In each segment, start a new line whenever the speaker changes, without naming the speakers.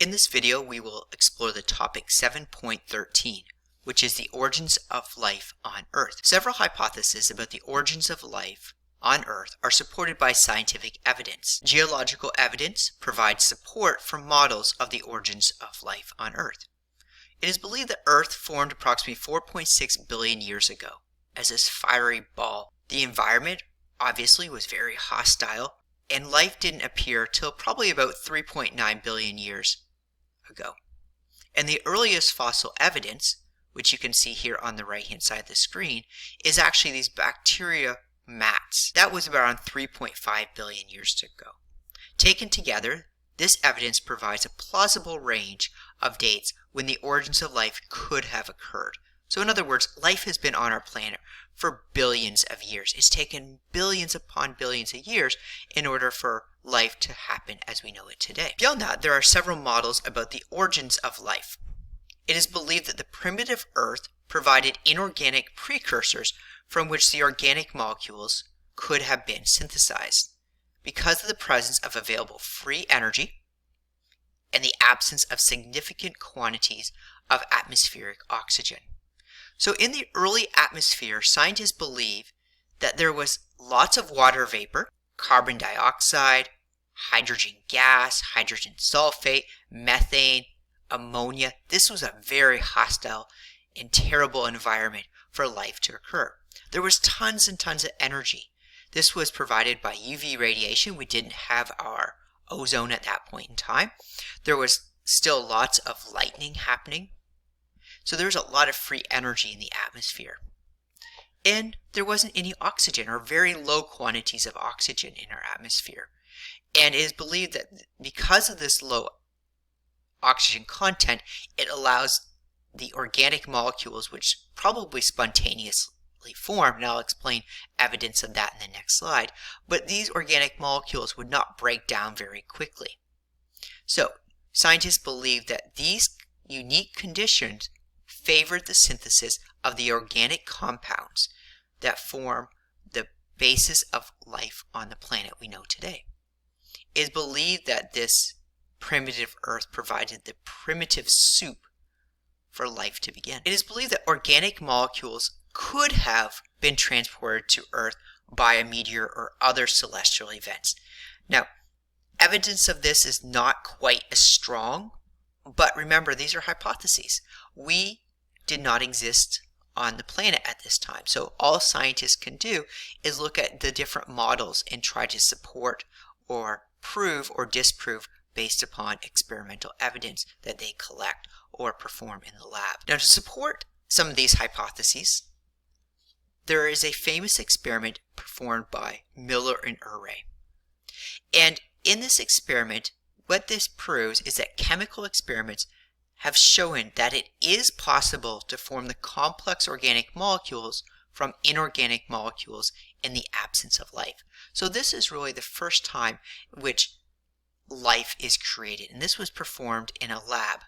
In this video, we will explore the topic 7.13, which is the origins of life on Earth. Several hypotheses about the origins of life on Earth are supported by scientific evidence. Geological evidence provides support for models of the origins of life on Earth. It is believed that Earth formed approximately 4.6 billion years ago as this fiery ball. The environment obviously was very hostile, and life didn't appear till probably about 3.9 billion years ago. And the earliest fossil evidence, which you can see here on the right hand side of the screen, is actually these bacteria mats. That was around 3.5 billion years ago. Taken together, this evidence provides a plausible range of dates when the origins of life could have occurred. So in other words, life has been on our planet for billions of years. It's taken billions upon billions of years in order for life to happen as we know it today. Beyond that, there are several models about the origins of life. It is believed that the primitive Earth provided inorganic precursors from which the organic molecules could have been synthesized because of the presence of available free energy and the absence of significant quantities of atmospheric oxygen. So in the early atmosphere, scientists believe that there was lots of water vapor, carbon dioxide, hydrogen gas, hydrogen sulfate, methane, ammonia. This was a very hostile and terrible environment for life to occur. There was tons and tons of energy. This was provided by UV radiation. We didn't have our ozone at that point in time. There was still lots of lightning happening. So there was a lot of free energy in the atmosphere. And there wasn't any oxygen, or very low quantities of oxygen in our atmosphere. And it is believed that because of this low oxygen content, it allows the organic molecules, which probably spontaneously formed, and I'll explain evidence of that in the next slide, but these organic molecules would not break down very quickly. So scientists believe that these unique conditions favored the synthesis of the organic compounds that form the basis of life on the planet we know today. It is believed that this primitive Earth provided the primitive soup for life to begin. It is believed that organic molecules could have been transported to Earth by a meteor or other celestial events. Now, evidence of this is not quite as strong, but remember, these are hypotheses. We did not exist on the planet at this time. So all scientists can do is look at the different models and try to support or prove or disprove based upon experimental evidence that they collect or perform in the lab. Now, to support some of these hypotheses, there is a famous experiment performed by Miller and Urey. And in this experiment, what this proves is that chemical experiments have shown that it is possible to form the complex organic molecules from inorganic molecules in the absence of life. So this is really the first time in which life is created, and this was performed in a lab.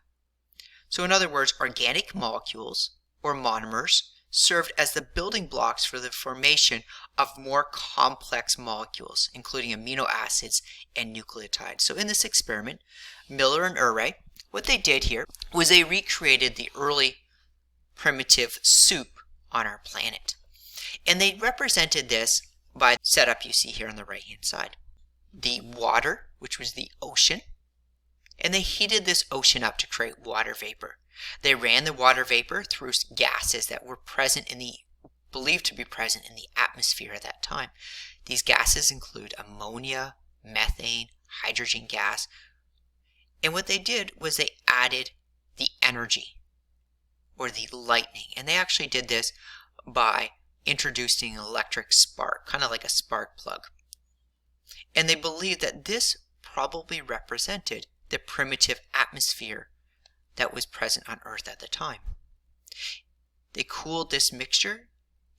So in other words, organic molecules or monomers served as the building blocks for the formation of more complex molecules, including amino acids and nucleotides. So in this experiment, Miller and Urey, what they did here was they recreated the early primitive soup on our planet. And they represented this by the setup you see here on the right hand side. The water, which was the ocean, and they heated this ocean up to create water vapor. They ran the water vapor through gases that were believed to be present in the atmosphere at that time. These gases include ammonia, methane, hydrogen gas. And what they did was they added the energy or the lightning. And they actually did this by introducing an electric spark, kind of like a spark plug. And they believed that this probably represented the primitive atmosphere that was present on Earth at the time. They cooled this mixture,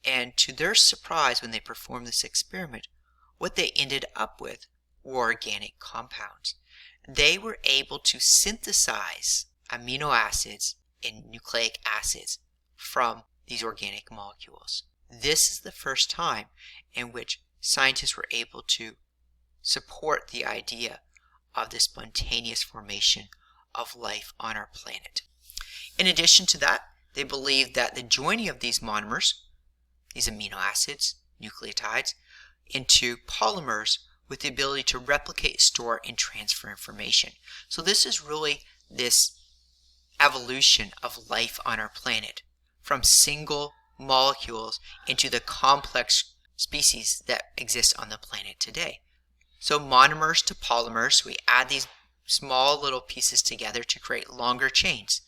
and to their surprise when they performed this experiment, what they ended up with were organic compounds. They were able to synthesize amino acids and nucleic acids from these organic molecules. This is the first time in which scientists were able to support the idea of the spontaneous formation of life on our planet. In addition to that, they believe that the joining of these monomers, these amino acids, nucleotides, into polymers with the ability to replicate, store, and transfer information. So this is really this evolution of life on our planet from single molecules into the complex species that exist on the planet today. So monomers to polymers, we add these small little pieces together to create longer chains.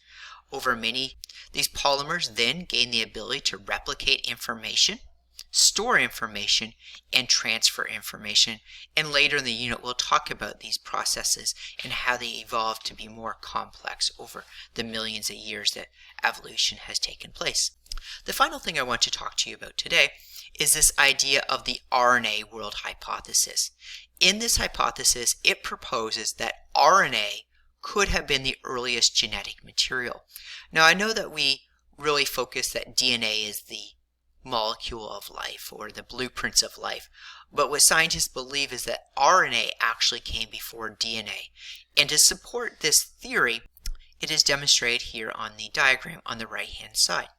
Over many, these polymers then gain the ability to replicate information, store information, and transfer information. And later in the unit, we'll talk about these processes and how they evolved to be more complex over the millions of years that evolution has taken place. The final thing I want to talk to you about today is this idea of the RNA world hypothesis. In this hypothesis, it proposes that RNA could have been the earliest genetic material. Now, I know that we really focus that DNA is the molecule of life or the blueprints of life, but what scientists believe is that RNA actually came before DNA. And to support this theory, it is demonstrated here on the diagram on the right-hand side.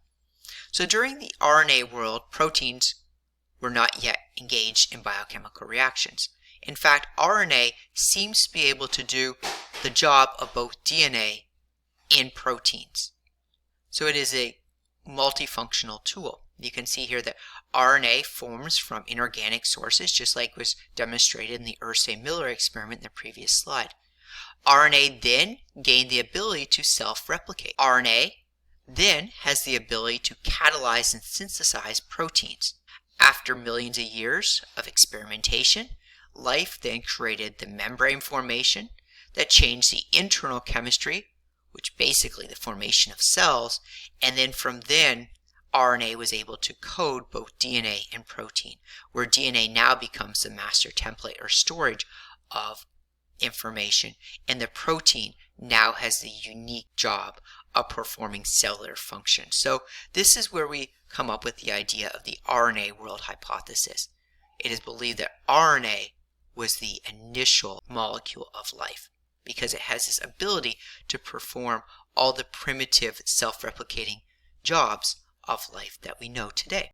So during the RNA world, proteins were not yet engaged in biochemical reactions. In fact, RNA seems to be able to do the job of both DNA and proteins. So it is a multifunctional tool. You can see here that RNA forms from inorganic sources, just like was demonstrated in the Ursa-Miller experiment in the previous slide. RNA then gained the ability to self-replicate. RNA then has the ability to catalyze and synthesize proteins. After millions of years of experimentation, life then created the membrane formation that changed the internal chemistry, which basically the formation of cells, and then from then RNA was able to code both DNA and protein, where DNA now becomes the master template or storage of information, and the protein now has the unique job of performing cellular function. So this is where we come up with the idea of the RNA world hypothesis. It is believed that RNA was the initial molecule of life because it has this ability to perform all the primitive self-replicating jobs of life that we know today.